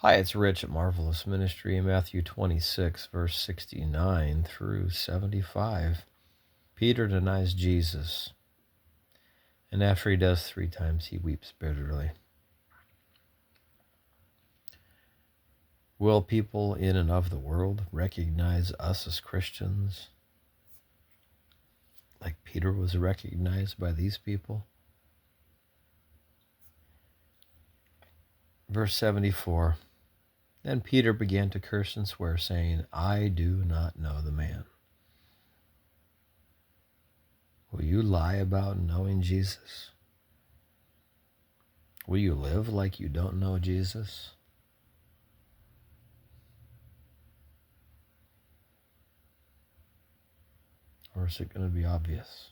Hi, it's Rich at Marvelous Ministry in Matthew 26, verse 69 through 75. Peter denies Jesus, and after he does 3 times, he weeps bitterly. Will people in and of the world recognize us as Christians like Peter was recognized by these people? Verse 74. Then Peter began to curse and swear, saying, I do not know the man. Will you lie about knowing Jesus? Will you live like you don't know Jesus? Or is it going to be obvious?